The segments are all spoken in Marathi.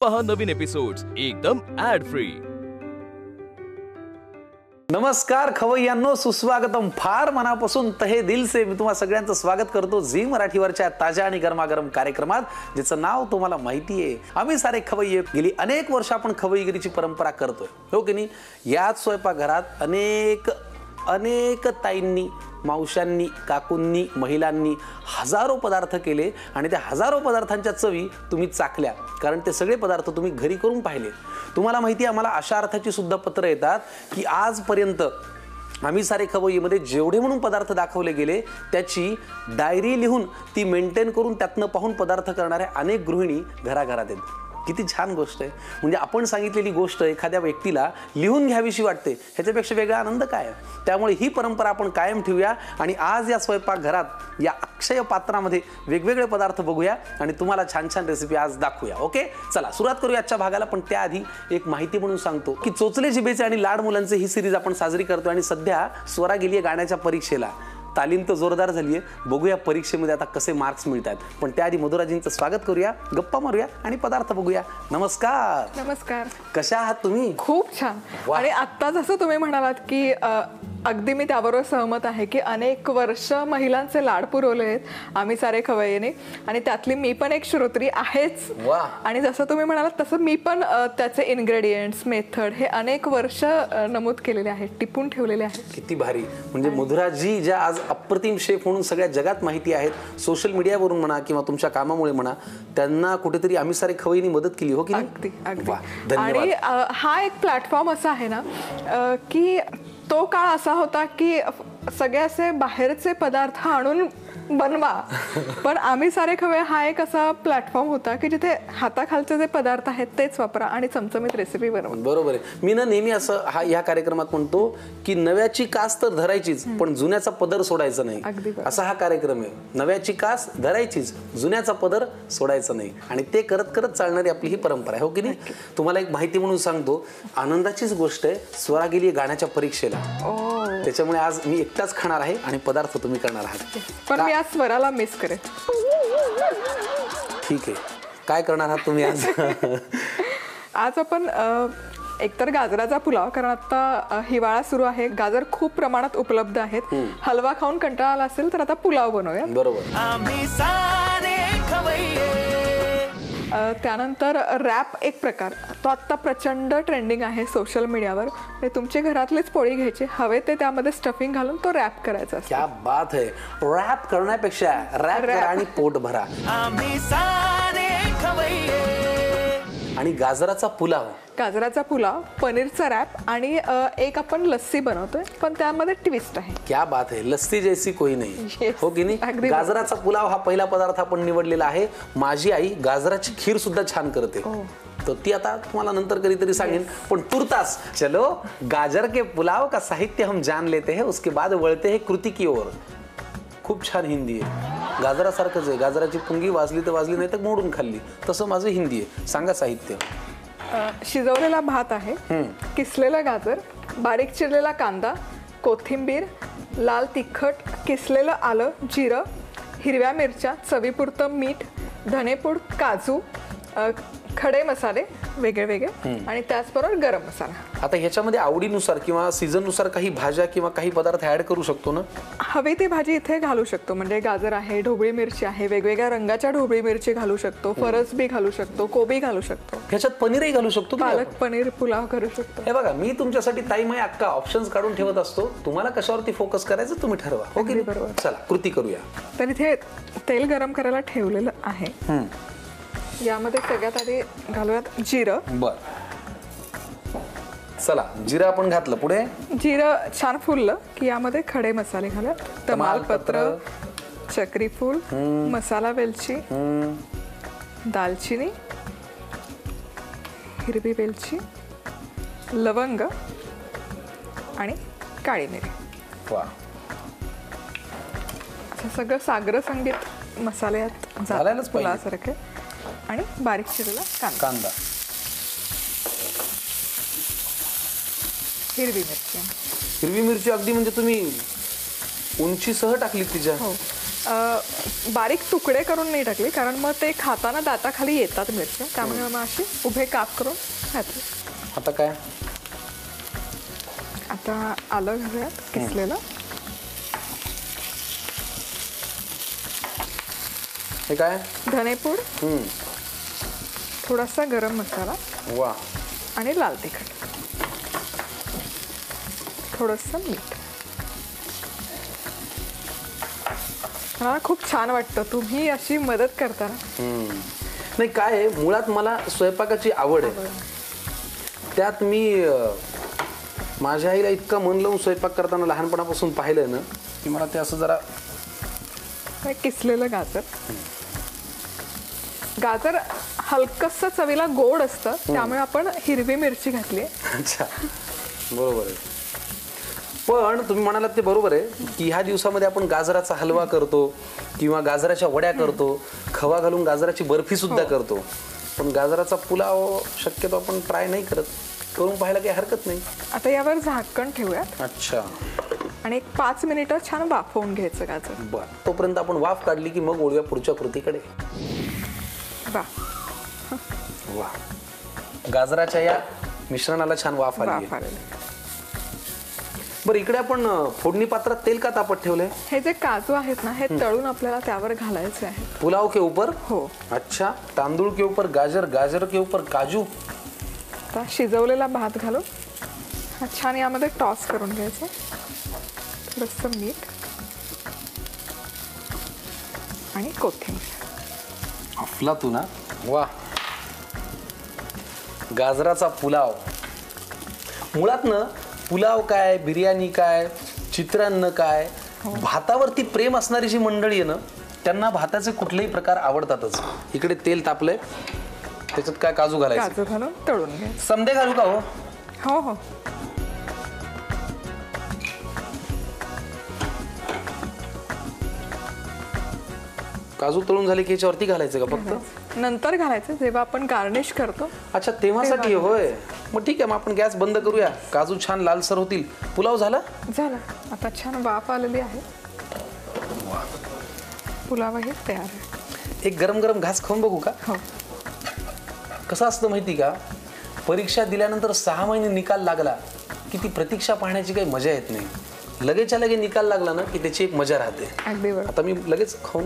पहा नवीन एपिसोड्स एकदम ऍड फ्री। नमस्कार खवय्यांनो, सुस्वागतम। फार मनापासून तहे दिल से मी तुम्हा सगळ्यांचं स्वागत करतो झी मराठीवरच्या ताज्या आणि गरमागरम कार्यक्रमात, ज्याचं नाव तुम्हाला माहिती आहे आम्ही सारे खवय्ये। गेली अनेक वर्ष आपण खवय्यगिरीची परंपरा करतोय, हो की नाही। याच स्वयंपाकघरात अनेक ताईंनी, मावशांनी, काकूंनी, महिलांनी हजारो पदार्थ केले आणि त्या हजारो पदार्थांच्या चवी तुम्ही चाखल्या, कारण ते सगळे पदार्थ तुम्ही घरी करून पाहिले। तुम्हाला माहिती आहे, आम्हाला अशा अर्थाची सुद्धा पत्र येतात की आजपर्यंत आम्ही सारे खवय्येमध्ये जेवढे म्हणून पदार्थ दाखवले गेले त्याची डायरी लिहून ती मेंटेन करून त्यातनं पाहून पदार्थ करणाऱ्या अनेक गृहिणी घराघरात आहेत। किती छान गोष्ट आहे। म्हणजे आपण सांगितलेली गोष्ट एखाद्या व्यक्तीला लिहून घ्यावीशी वाटते, ह्याच्यापेक्षा वेगळा आनंद काय। त्यामुळे ही परंपरा आपण कायम ठेवूया आणि आज या स्वयंपाकघरात या अक्षय पात्रामध्ये वेगवेगळे पदार्थ बघूया आणि तुम्हाला छान छान रेसिपी आज दाखवूया। ओके, चला सुरुवात करूया आजच्या भागाला। पण त्याआधी एक माहिती म्हणून सांगतो की चोचले जिभेचे आणि लाड मुलांचे ही सिरीज आपण साजरी करतो आणि सध्या स्वरा गेली गाण्याच्या परीक्षेला। तालीम तर जोरदार झाली आहे, बघूया परीक्षेमध्ये आता कसे मार्क्स मिळतात। पण त्याआधी मधुराजींचं स्वागत करूया, गप्पा मारूया आणि पदार्थ बघूया। नमस्कार। नमस्कार, कशा आहात तुम्ही? खूप छान। आणि आता जसं तुम्ही म्हणालात की अगदी मी त्याबरोबर सहमत आहे की अनेक वर्ष महिलांचे लाड पुरवले आहेत आम्ही सारे खवय्येने, आणि त्यातली मी पण एक श्रोत्री आहेच। आणि जसं तुम्ही म्हणालात तसं मी पण त्याचे इन्ग्रेडियंट्स, मेथड हे अनेक वर्ष नमूद केलेले आहेत, टिपून ठेवलेले आहेत। किती भारी। म्हणजे मधुराजी ज्या आज अप्रतिम शेफ म्हणून सगळ्या जगात माहिती आहेत, सोशल मीडियावरून म्हणा किंवा तुमच्या कामामुळे म्हणा, त्यांना कुठेतरी आम्ही सारे खवय्येनी मदत केली, हो की नाही? अगदी अगदी। आणि हा एक प्लॅटफॉर्म असा आहे ना की तो काळ असा होता की सगळे असे बाहेरचे पदार्थ आणून बनवा, पण आम्ही सारे खवय्ये हा एक असा प्लॅटफॉर्म होता की जिथे हाताखालचे जे पदार्थ आहेत तेच वापरा आणि चमचमीत रेसिपी बनवा। बरोबर आहे। मी ना नेहमी असं ह्या कार्यक्रमात म्हणतो की नव्याची कास तर धरायचीच, पण जुन्याचा पदर सोडायचा नाही। असा हा कार्यक्रम आहे। नव्याची कास धरायचीच, जुन्याचा पदर सोडायचा नाही, आणि ते करत करत चालणारी आपली ही परंपरा आहे, हो की नाही। तुम्हाला एक माहिती म्हणून सांगतो, आनंदाचीच गोष्ट आहे, स्वरा गेली गाण्याच्या परीक्षेला, त्याच्यामुळे आज मी एकटाच खाणार आहे आणि पदार्थ तुम्ही करणार आहात। पण मी आज स्वराला मिस करेन। ठीक आहे, काय करणार आहात तुम्ही आज? आज आपण एकतर गाजराचा पुलाव, कारण आता हिवाळा सुरू आहे, गाजर खूप प्रमाणात उपलब्ध आहेत। हलवा खाऊन कंटाळा आला असेल तर आता पुलाव बनवूया। बरोबर। त्यानंतर रॅप एक प्रकार, तो आता प्रचंड ट्रेंडिंग आहे सोशल मीडियावर। तुमची घरातलीच पोळी घ्यायची, हवे ते त्यामध्ये स्टफिंग घालून तो रॅप करायचा। क्या बात है। रॅप करण्यापेक्षा रॅप करा आणि पोट भरा। आणि गाजराचा पुलाव, पनीरचा रॅप आणि एक आपण लस्सी बनवतोय, पण त्यामध्ये ट्विस्ट आहे। क्या बात है, लस्सी जैसी कोई नहीं, हो की नाही। गाजराचा पुलाव हा पहिला पदार्थ आपण निवडलेला आहे। माझी आई गाजराची खीर सुद्धा छान करते, तो ती आता तुम्हाला नंतर कधीतरी सांगेन। पण तुर्तास चलो गाजर के पुलाव का साहित्य हम जान लेते हैं, उसके बाद बढ़ते हैं कृति की ओर। खूप छान हिंदी आहे, गाजरासारखंच आहे। गाजराची पुंगी वाजली तर वाजली, नाही तर मोडून खाल्ली, तसं माझं हिंदी आहे। सांगा साहित्य। शिजवलेला भात आहे, किसलेलं गाजर, बारीक चिरलेला कांदा, कोथिंबीर, लाल तिखट, किसलेलं आलं, जिरं, हिरव्या मिरच्या, चवीपुरतं मीठ, धनेपूड, काजू, खडे मसाले वेगळे वेगळे, आणि त्याचबरोबर गरम मसाला। आता ह्याच्यामध्ये आवडीनुसार किंवा सीझननुसार काही भाज्या किंवा काही पदार्थ ऍड करू शकतो ना? हवी ती भाजी इथे घालू शकतो। म्हणजे गाजर आहे, ढोबळी मिरची आहे, वेगवेगळ्या रंगाच्या ढोबळी मिरची घालू शकतो, फरसबी घालू शकतो, कोबी घालू शकतो, ह्याच्यात पनीरही घालू शकतो, पालक पनीर पुलाव करू शकतो। हे बघा, मी तुमच्यासाठी ताईमय अक्का ऑप्शन्स काढून ठेवत असतो, तुम्हाला कशावरती फोकस करायचं तुम्ही ठरवा, हो की बरोबर। चला कृती करूया। तर इथे तेल गरम करायला ठेवलेलं आहे, यामध्ये सगळ्यात आधी घालूयात जिरं। बर, चला जिरं आपण घातलं, पुढे जिरं छान फुललं की यामध्ये खडे मसाले घालूयात। तमालपत्र, चक्री फूल, मसाला वेलची, दालचिनी, हिरवी वेलची, लवंग आणि काळी मिरी। वा, असं सगळं सागर संगीत मसाले यात फुलासारखे, आणि बारीक चिरलेला कांदा, हिरवी मिरची अगदी म्हणजे तुम्ही उंचीसह टाकली तिच्या। बारीक तुकडे करून नाही टाकली, कारण मग ते खाताना दाताखाली येतात मिरच्या, त्यामुळे मग अशी उभे काप करून घातले. आता काय? आता आलं घालूयात किसलेलं. हे काय? धनेपूड, थोडासा गरम मसाला वा, आणि लाल तिखट, थोडंसं मीठ. मला खूप छान वाटतं तुम्ही अशी मदत करता ना. नाही काय आहे, मुळात मला स्वयंपाकाची आवड आहे. त्यात मी माझ्या आईला इतकं मन लावून स्वयंपाक करताना लहानपणापासून पाहिलं ना की मला ते असं जरा. किसलेलं गाजर. गाजर हलकसं चवीला गोड असतं, त्यामुळे आपण हिरवी मिरची घातली. अच्छा, बरोबर आहे. पण तुम्ही म्हणालात ते बरोबर आहे की ह्या दिवसामध्ये आपण गाजराचा हलवा करतो किंवा गाजराच्या वड्या करतो, खवा घालून गाजराची बर्फी सुद्धा करतो. पण गाजराचा पुलाव शक्यतो आपण ट्राय नाही करत. करून पाहायला काही हरकत नाही. आता यावर झाकण ठेवूयात. अच्छा. आणि 5 मिनिटं छान वाफवून घ्यायचं गाजर. बरं, तोपर्यंत आपण वाफ काढली की मग वळूया पुढच्या कृतीकडे. वा वा, गाजराच्या या मिश्रणाला छान वाफ आली. बरं, इकडे आपण फोडणी पात्रात तेल का तापत ठेवलंय? हे जे काजू आहेत ना, हे तळून आपल्याला त्यावर घालायचे आहे. पुलाव के ऊपर? हो. अच्छा, तांदूळ के ऊपर गाजर, गाजर के ऊपर काजू. आता शिजवलेला भात घालून हा छान यामध्ये टॉस करून घ्यायचं. थोडंसं मीठ आणि कोथिंबीर. अफलातून ना. वा, गाजराचा पुलाव. मुळात ना पुलाव काय, बिर्याणी काय, चित्रान्न काय, भातावरती प्रेम असणारी जी मंडळी आहे ना, त्यांना भाताचे कुठलेही प्रकार आवडतातच. इकडे तेल तापलंय, त्याच्यात काय काजू घालायचे? काजू घालून तळून घ्या. समदे घालू का? हो हो हो. काजू तळून झाले की याच्यावरती घालायचं का फक्त? नंतर घालायचं जेव्हा आपण गार्निश करतो. अच्छा, तेव्हासाठी. होय, मग ठीक आहे, मग आपण गॅस बंद करूया. काजू छान लालसर होतील. पुलाव झाला? झाला. आता छान वाफ आलेली आहे. पुलावही तयार आहे. एक गरम गरम घास खाऊन बघू का? हो. कसं असतं माहिती का, परीक्षा दिल्यानंतर 6 महिने निकाल लागला की ती प्रतीक्षा पाहण्याची काही मजा येत नाही. लगेचच्या लगे निकाल लागला ना की त्याची एक मजा राहते. अगदी बरोबर. आता मी लगेच खाऊन.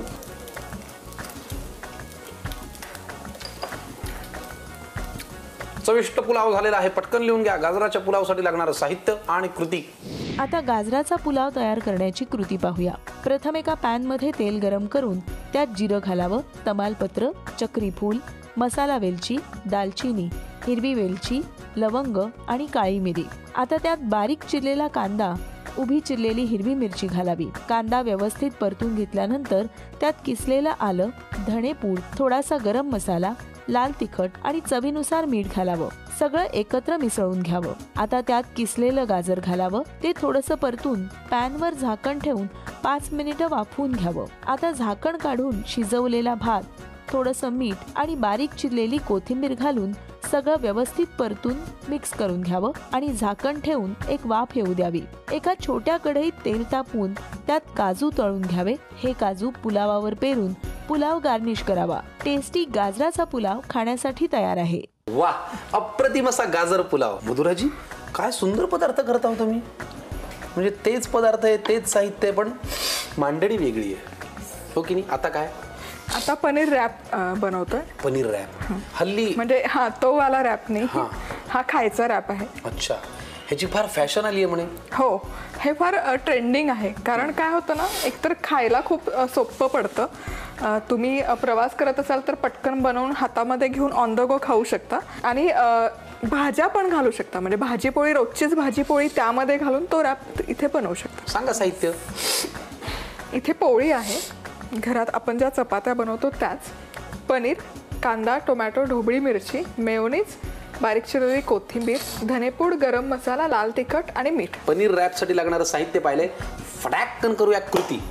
चविष्ट पुलाव झालेला आहे. पटकन लिहून घ्या गाजराच्या पुलावसाठी लागणारं साहित्य आणि कृती. आता गाजराचा पुलाव तयार करण्याची कृती पाहूया. प्रथम एका पॅन मध्ये तेल गरम करून त्यात जिरं घालावं, तमालपत्र, चक्री फूल, मसाला वेलची, दालचिनी, हिरवी वेलची, लवंग आणि काळी मिरी. आता त्यात बारीक चिरलेला कांदा, उभी चिरलेली हिरवी मिरची घालावी. कांदा व्यवस्थित परतून घेतल्यानंतर त्यात किसलेलं आलं, धणेपूड, थोडासा गरम मसाला, लाल तिखट आणि चवीनुसार मीठ घालावं. सगळं एकत्र मिसळून घ्यावं. आता त्यात किसलेलं गाजर घालावं. ते थोडंसं परतून पॅनवर झाकण ठेवून 5 मिनिटं वाफवून घ्यावं. आता झाकण काढून शिजवलेला भात, थोडंसं मीठ आणि बारीक चिरलेली कोथिंबीर घालून सगळं व्यवस्थित परतून मिक्स करून घ्यावं आणि झाकण ठेवून एक वाफ येऊ द्यावी. एका छोट्या कढईत तेल तापवून त्यात काजू तळून घ्यावे. हे काजू पुलावावर पेरून पुलाव गार्निश करावा. टेस्टी गाजराचा पुलाव खाण्यासाठी तयार आहे. वा, अप्रतिम असा गाजर पुलाव. मधुराजी, काय सुंदर पदार्थ करता हो तुम्ही. म्हणजे तेच पदार्थ आहे, तेच साहित्य आहे, पण मांडणी वेगळी आहे, हो की नाही? आता काय? आता पनीर रॅप बनवतोय. पनीर रॅप हल्ली म्हणजे हा तो वाला रॅप नाही, हा खायचा रॅप आहे. अच्छा, ह्याची फार फॅशन आली आहे म्हणे. हो, हे फार ट्रेंडिंग आहे. कारण काय होतं ना, एकतर खायला खूप सोपं पडतं. तुम्ही प्रवास करत असाल तर पटकन बनवून हातामध्ये घेऊन ऑन द गो खाऊ शकता. आणि भाज्या पण घालू शकता. म्हणजे भाजीपोळी, रोजचीच भाजीपोळी त्यामध्ये घालून तो रॅप इथे बनवू शकता. सांगा साहित्य. इथे पोळी आहे, घरात आपण ज्या चपात्या बनवतो त्याच. पनीर, कांदा, टोमॅटो, ढोबळी मिरची, मेयोनीज, बारीक चिरलेली कोथिंबीर, धनेपूड, गरम मसाला, लाल तिखट आणि मीठ. पनीर रॅप साठी लागणारं साहित्य पाहिले. फटाकन करूया कृती.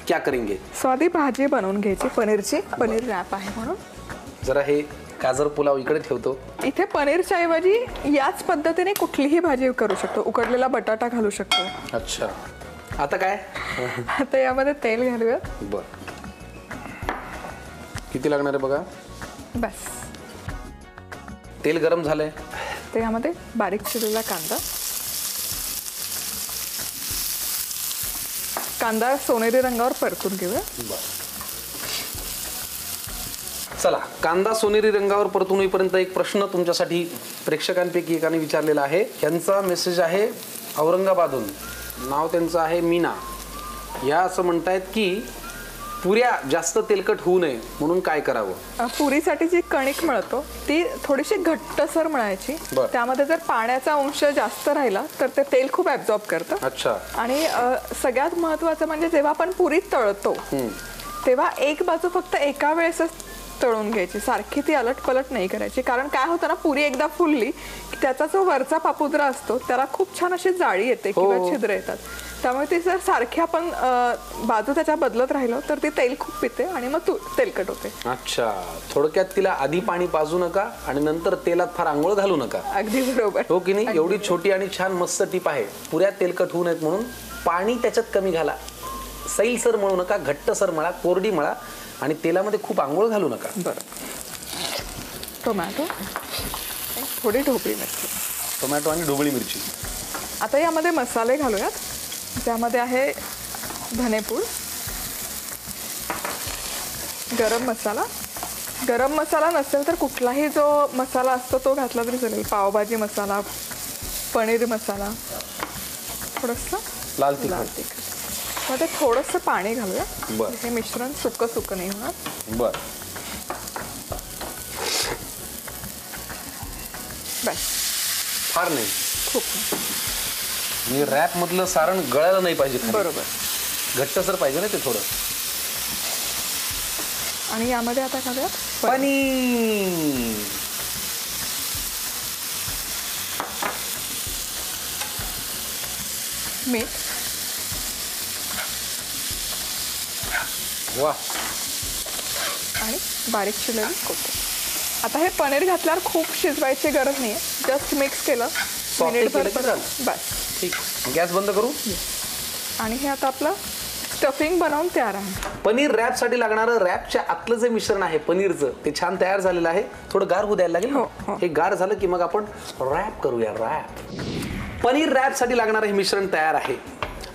क्या करेंगे? स्वादी भाजी बनवून घ्यायची पनीरची. पनीर रॅप आहे म्हणून जरा हे गाजर पुलाव इकडे ठेवतो. इथे पनीरच्या ऐवजी याच पद्धतीने कुठलीही भाजी करू शकतो. उकडलेला बटाटा घालू शकतो. अच्छा, आता काय? आता यामध्ये तेल घालूयात. बर, किती लागणार आहे बघा. बस. तेल गरम झालंय. तर यामध्ये बारीक चिरलेला कांदा सोनेरी रंगावर परतून घेऊया. चला, कांदा सोनेरी रंगावर परतून होईपर्यंत एक प्रश्न तुमच्यासाठी प्रेक्षकांपैकी एकाने विचारलेला आहे. यांचा मेसेज आहे औरंगाबादहून. नाव त्यांचं आहे मीना. या असं म्हणतायत की पुऱ्या जास्त तेलकट होऊ नये म्हणून काय करावं? पुरीसाठी जी कणिक मळतो ती थोडीशी घट्टसर मळायची. त्यामध्ये जर पाण्याचा अंश जास्त राहिला तर ते तेल खूप ऍब्झॉर्ब करतं. अच्छा. आणि सगळ्यात महत्वाचं म्हणजे जेव्हा आपण पुरी तळतो तेव्हा एक बाजू फक्त एका वेळेसच तळून घ्यायची, सारखी ती अलट पलट नाही करायची. कारण काय होतं ना, पुरी एकदा फुलली की त्याचा जो वरचा पापुद्रा असतो त्याला खूप छान अशी जाळी येते किंवा छिद्र येतात. त्यामुळे ती जर सारखी आपण बाजू त्याच्या बदलत राहिलो तर ती तेल खूप पिते आणि मग तेलकट होते. अच्छा, थोडक्यात तिला आधी पाणी पाजू नका आणि नंतर तेलात फार आंघोळ घालू नका. अगदी बरोबर. हो की नाही? एवढी छोटी आणि छान मस्त टीप आहे. पुऱ्या तेलकट होऊ नयेत म्हणून पाणी त्याच्यात कमी घाला. सैलसर मळू नका, घट्टसर मळा, कोरडी मळा आणि तेलामध्ये खूप आंघोळ घालू नका. बरं. टोमॅटो, थोडी ढोबळी मिरची. टोमॅटो आणि ढोबळी मिरची. आता यामध्ये मसाले घालूयात. त्यामध्ये आहे धनेपूड, गरम मसाला. गरम मसाला नसेल तर कुठलाही जो मसाला असतो तो घातला तरी चालेल. पावभाजी मसाला, पनीर मसाला, थोडंसं लाल तिखट. मध्ये थोडंसं पाणी घालूया. बरं. हे मिश्रण सुकं नाही होणार. बर, बस. फार नाही, खूप म्हणजे रॅप मधलं सारण गळायला नाही पाहिजे. बरोबर. घट्टसर पाहिजे ना ते थोडं. आणि यामध्ये आता घालूया पनीर. मीठ. वा. आणि बारीक चिरलेली कोथिंबीर. आता हे पनीर घातल्यावर खूप शिजवायची गरज नाही, जस्ट मिक्स केलं मिनिटभर बस. ठीक, गॅस बंद करू. आणि हे आता आपलं स्टफिंग बनवून तयार आहे. पनीर रॅप साठी लागणारं रॅपच्या आतलं जे मिश्रण आहे पनीरचं ते छान तयार झालेलं आहे. थोडं गार होऊ द्यायला लागेल. हे गार झालं की मग आपण रॅप करूया. रॅप. पनीर रॅप साठी लागणारं हे मिश्रण तयार आहे.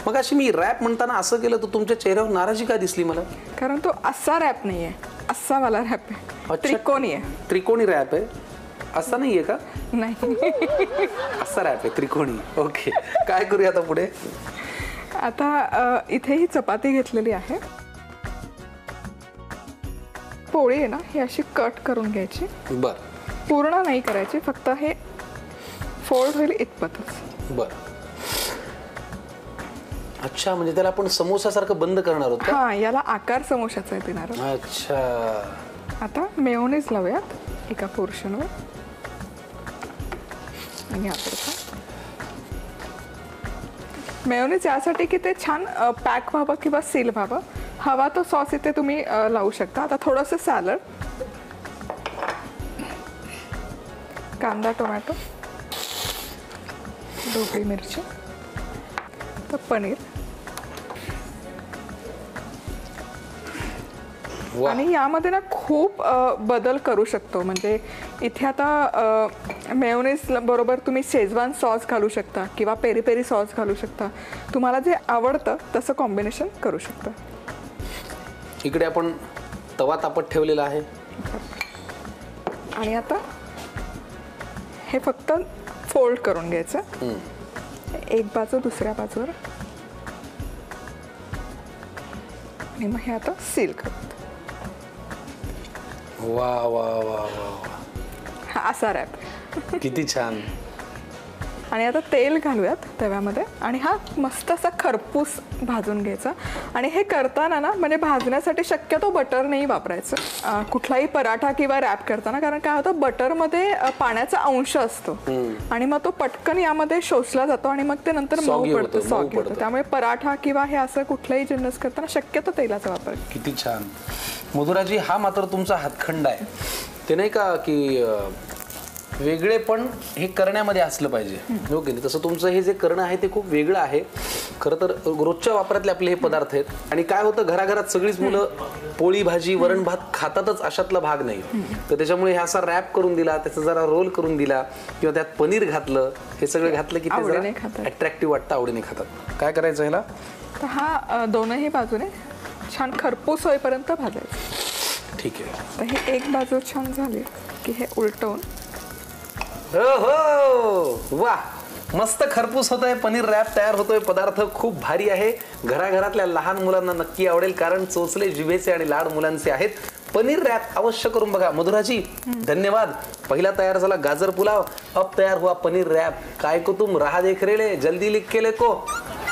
मग अशी मी रॅप म्हणताना असं केलं तर तुमच्या चेहऱ्यावर नाराजी का दिसली मला? कारण तो असा रॅप नाहीये, असा वाला रॅप आहे. त्रिकोणी आहे. त्रिकोणी रॅप आहे. असा नाहीये का? नाही. असा रॅप आहे, त्रिकोणी. ओके, काय करूया आता पुढे? आता इथे ही चपाती घेतलेली आहे. पोळी आहे ना, ही अशी कट करून घ्यायची. बर. पूर्ण नाही करायची, फक्त हे फोल्ड होईल इतपतच. बर. अच्छा, म्हणजे त्याला आपण समोसासारखं बंद करणार आहोत का? हा, याला आकार समोसाचा देणार. अच्छा. आता मेयोनीज लावूयात एका पोर्शनवर. आणि मेयोनीज यासाठी की ते छान पॅक व्हावं किंवा सील व्हावं. हवा तो सॉस इथे तुम्ही लावू शकता. आता थोडंसं सॅलड, कांदा, टोमॅटो, ढोबळी मिरची, तर पनीर. आणि यामध्ये ना खूप बदल करू शकतो. म्हणजे इथे आता मेयोनीज बरोबर तुम्ही शेजवान सॉस घालू शकता किंवा पेरी पेरी सॉस घालू शकता. तुम्हाला जे आवडतं तसं कॉम्बिनेशन करू शकता. इकडे आपण तवा तापत ठेवलेला आहे. आणि आता हे फक्त फोल्ड करून घ्यायचं. एक बाजू दुसऱ्या बाजूवर. आणि मग हे आता सील करतो. वा वा वा वा. हा असा रॅप. किती छान. आणि आता तेल घालूयात तव्यामध्ये. आणि हा मस्त असा खरपूस भाजून घ्यायचा. आणि हे करताना ना, म्हणजे भाजण्यासाठी शक्यतो बटर नाही वापरायचं कुठलाही पराठा किंवा रॅप करताना. कारण काय होतं, बटरमध्ये पाण्याचा अंश असतो आणि मग तो पटकन यामध्ये शोषला जातो आणि मग ते नंतर मऊ पडतो, सॉगी होतं. त्यामुळे पराठा किंवा हे असं कुठलाही जिन्नस करताना शक्यतो तेलाचा वापर. किती छान. मधुराजी, हा मात्र तुमचा हातखंड आहे. ते नाही का की वेगळे पण हे करण्यामध्ये असलं पाहिजे. ओके, तसं तुमचं हे जे करणं आहे ते खूप वेगळं आहे. खरं तर रोजच्या वापरातले आपले हे पदार्थ आहेत. आणि काय होतं, घराघरात सगळीच मुलं पोळी भाजी वरण भात खातातच अशातला भाग नाही. तर त्याच्यामुळे हे असा रॅप करून दिला, त्याचा जरा रोल करून दिला किंवा त्यात पनीर घातलं, हे सगळं घातलं की ते जरा अट्रॅक्टिव्ह वाटतं, आवडीने खातात. काय करायचं ह्याला, तर हा दोनही बाजूने छान खरपूस होईपर्यंत भाजायचं. ठीक आहे. तर ही एक बाजू छान झाली की हे उलटवून, हो वा, मस्त खरपूस होतोय, पनीर रॅप तयार होतोय. पदार्थ खूप भारी आहे, घराघरातल्या लहान मुलांना नक्की आवडेल, कारण चोचले जिभेचे आणि लाड मुलांचे आहेत. पनीर रॅप अवश्य करून बघा. मधुराजी धन्यवाद. पहिला तयार झाला गाजर पुलाव, अब तयार हुआ पनीर रॅप. काय को तुम राह देख रेले, जल्दी लिख के लेको,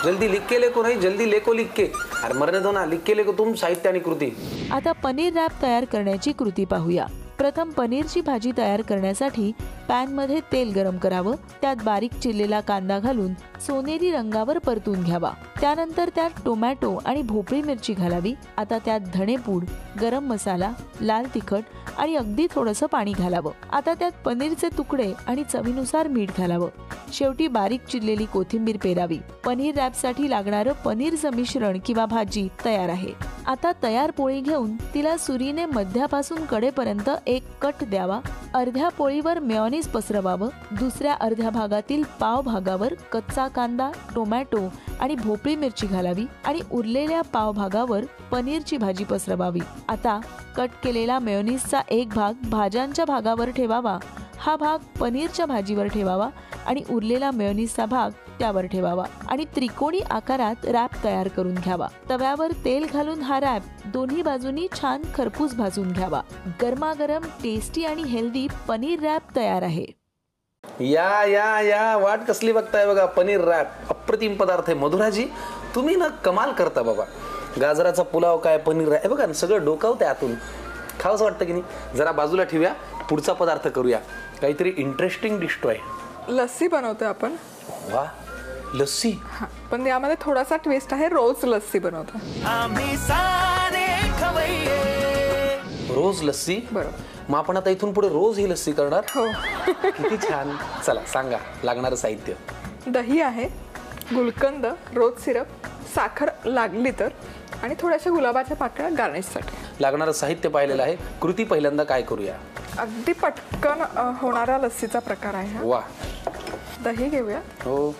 जल्दी लिख के लेको नाही, जल्दी लेको लिख के. अरे मरने दो ना, लिख के लेको तुम. साहित्य आणि कृती. आता पनीर रॅप तयार करण्याची कृती पाहूया. प्रथम पनीरची भाजी तयार करण्यासाठी पॅनमध्ये तेल गरम करावं. त्यात बारीक चिरलेला कांदा घालून सोनेरी रंगावर परतून घ्यावा. त्यानंतर त्यात टोमॅटो आणि भोपळी मिरची घालावी. आता त्यात धणेपूड, गरम मसाला, लाल तिखट आणि अगदी थोडंसं पाणी घालावं. आता त्यात पनीरचे तुकडे आणि चवीनुसार मीठ घालावं. शेवटी बारीक चिरलेली कोथिंबीर पेरावी. पनीर रॅपसाठी लागणारं पनीरचं मिश्रण किंवा भाजी तयार आहे. आता तयार पोळी घेऊन तिला सुरीने मध्यापासून कडेपर्यंत एक कट द्यावा. अर्ध्या पोळीवर मेयोनीज पसरवावं. दुसऱ्या अर्ध्या भागातील पाव भागावर कच्चा कांदा, टोमॅटो आणि भोपळी मिरची घालावी आणि उरलेल्या पाव भागावर पनीरची भाजी पसरवावी. आता कट केलेला मेयोनीजचा एक भाग भाज्यांच्या भागावर ठेवावा. हा भाग पनीरच्या भाजीवर ठेवावा आणि उरलेला मेयोनीजचा भाग त्यावर ठेवावा आणि त्रिकोणी आकारात रॅप तयार करून घ्यावा. तव्यावर तेल घालून हा रॅप दोन्ही बाजूनी छान खरपूस भाजून घ्यावा. गरमागरम टेस्टी आणि हेल्दी पनीर रॅप तयार आहे. या या या, वाट कसली बघताय बघा. पनीर रॅप अप्रतिम पदार्थ आहे. मधुराजी तुम्ही ना कमाल करता बाबा. गाजराचा पुलाव काय, पनीर रॅप, बघा ना सगळं डोकावतंय आतून. खावंसं वाटतं की नाही. जरा बाजूला ठेवूया, पुढचा पदार्थ करूया. काहीतरी इंटरेस्टिंग दिसतोय. लस्सी बनवतोय आपण. वा, लस्सी. पण यामध्ये थोडासा ट्विस्ट आहे, रोज लस्सी बनवतो. रोज लस्सी. बरोबर. मग आपण आता इथून पुढे रोज ही लस्सी करणार. हो. किती छान. चला सांगा लागणारं साहित्य. दही आहे, गुलकंद, रोज सिरप, साखर लागली तर, आणि थोड्याशा गुलाबाच्या पाकळ्या गार्निशसाठी. लागणारं साहित्य पाहिलेलं आहे. कृती पहिल्यांदा काय करूया. अगदी पटकन होणारा लस्सीचा प्रकार आहे हा. वा. दही घेऊया. हो.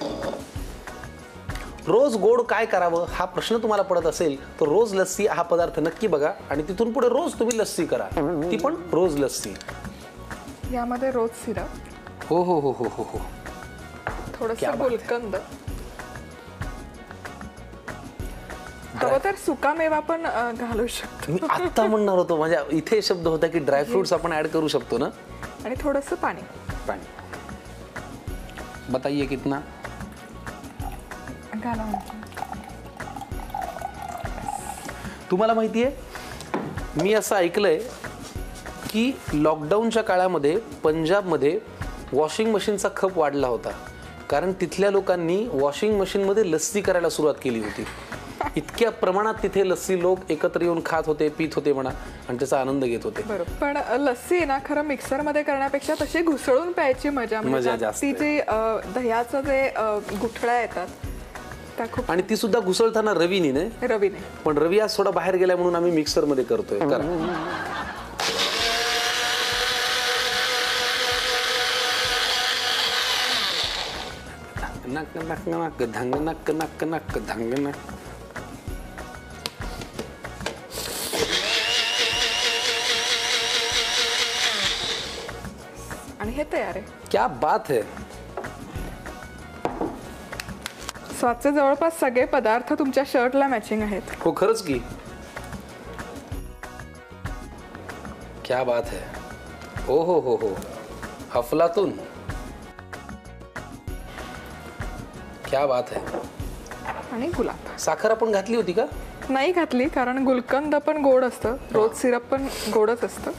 रोज गोड काय करावं हा प्रश्न तुम्हाला पडत असेल तर रोज लस्सी हा पदार्थ नक्की बघा आणि तिथून पुढे रोज तुम्ही लस्सी करा, ती पण रोज लस्सी. यामध्ये रोज सिरप. हो हो हो हो हो हो. थोडंसं गुलकंद. हवं तर सुका मेवा पण घालू शकतो. मी आत्ता म्हणणार होतो, म्हणजे इथे शब्द होता की ड्रायफ्रुट्स आपण ऍड करू शकतो ना. आणि थोडंसं पाणी. पाणी. बताइए कितना. घाला. तुम्हाला माहितीये, मी असं ऐकलंय की लॉकडाऊनच्या काळामध्ये पंजाबमध्ये वॉशिंग मशीनचा खप वाढला होता, कारण तिथल्या लोकांनी वॉशिंग मशीनमध्ये लस्सी करायला सुरुवात केली होती. इतक्या प्रमाणात तिथे लस्सी लोक एकत्र येऊन खात होते, पित होते म्हणा, आणि त्याचा आनंद घेत होते. बरोबर. पण लस्सी ना खरं मिक्सर मध्ये करण्यापेक्षा तशी घुसळून प्यायची मजा जास्त. ती जी दह्याचं जे गुठळ्या येतात त्या खूप. आणि ती सुद्धा घुसळताना रवीने. पण रवी आज थोडा बाहेर गेला म्हणून आम्ही मिक्सर मध्ये करतोय. नक नक नक धंग नक नक नक धंग नक. आणि हे तयार आहे. क्या बात है. स्वादचे जवळपास सगळे पदार्थ तुमच्या शर्टला मॅचिंग आहेत. हो खरंच की. क्या बात है. ओ हो हो हो. अफलातून. क्या बात है. आणि गुलाब. साखर आपण घातली होती का. नाही घातली, कारण गुलकंद पण गोड असतं, रोज सिरप पण गोडच असतं.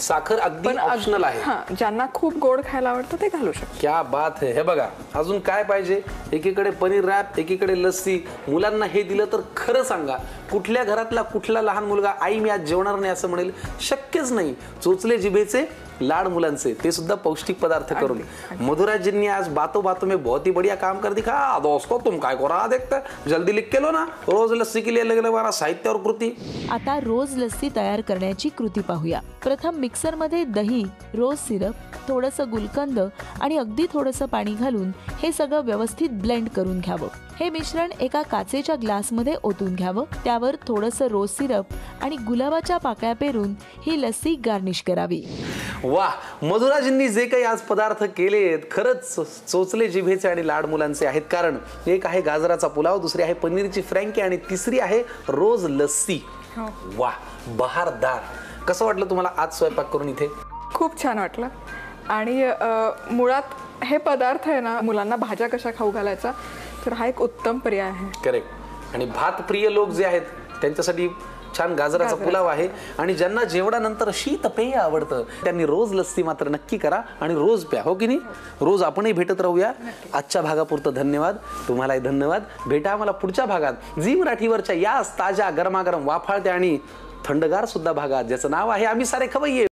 साखर अगदी ऑप्शनल आहे. हां, ज्यांना खूप गोड खायला आवडतं ते घालू शकतात. क्या बात है. हे बघा, अजून काय पाहिजे. एकीकडे पनीर रॅप, एकीकडे लस्सी. मुलांना हे दिलं तर खरं सांगा, कुठल्या घरातला कुठला लहान मुलगा आई मी आज जेवणार नाही असं म्हणेल. शक्यच नाही. चोचले जिभेचे लाड मुलांचे ते सुद्धा पौष्टिक पदार्थ करून। मधुराजींनी आज बातों बातों में बहुत ही बढ़िया काम कर दिखा। दोस्तों तुम काय को रहा देखते, जल्दी लिख के लो ना, रोज लस्सी के लिए अलग अलग हमारा साहित्य और कृती। आता रोज लस्सी तयार करण्याची कृती पाहूया। प्रथम मिक्सरमध्ये दही, रोज सिरप, थोडंसं गुलकंद आणि अगदी थोडंसं पाणी घालून हे सगळं व्यवस्थित ब्लेंड करून घ्यावं। हे मिश्रण एका काचेच्या ग्लासमध्ये ओतून घ्यावं। त्यावर थोडंसं रोज सिरप आणि गुलाबाच्या पाकळ्या पेरून ही लस्सी गार्निश करावी। वाह, मधुराजींनी जे काही आज पदार्थ केलेत खरंच चोचले जिभेचे आणि लाड मुलांचे आहेत। कारण एक आहे गाजराचा पुलाव, दुसरी आहे पनीरची फ्रँकी आणि तिसरी आहे रोज लस्सी। वाह, बहारदार। कसं वाटलं तुम्हाला आज स्वयंपाक करून इथे? खूप छान वाटलं। आणि मुळात हे पदार्थ आहे ना, मुलांना भाज्या कशा खाऊ घालायचा, तर हा एक उत्तम पर्याय आहे। करेक्ट। आणि भात प्रिय लोक जे आहेत त्यांच्यासाठी छान गाजराचा पुलाव आहे। आणि ज्यांना जेवणानंतर शीतपेय आवडतं त्यांनी रोज लस्सी मात्र नक्की करा आणि रोज प्या, हो की नाही? रोज आपणही भेटत राहूया। आजच्या भागापुरतं धन्यवाद, तुम्हालाही धन्यवाद। भेटा आम्हाला पुढच्या भागात झी मराठीवरच्या याच ताज्या गरमागरम वाफाळत्या आणि थंडगार सुद्धा भागात, ज्याचं नाव आहे आम्ही सारे खवय्ये।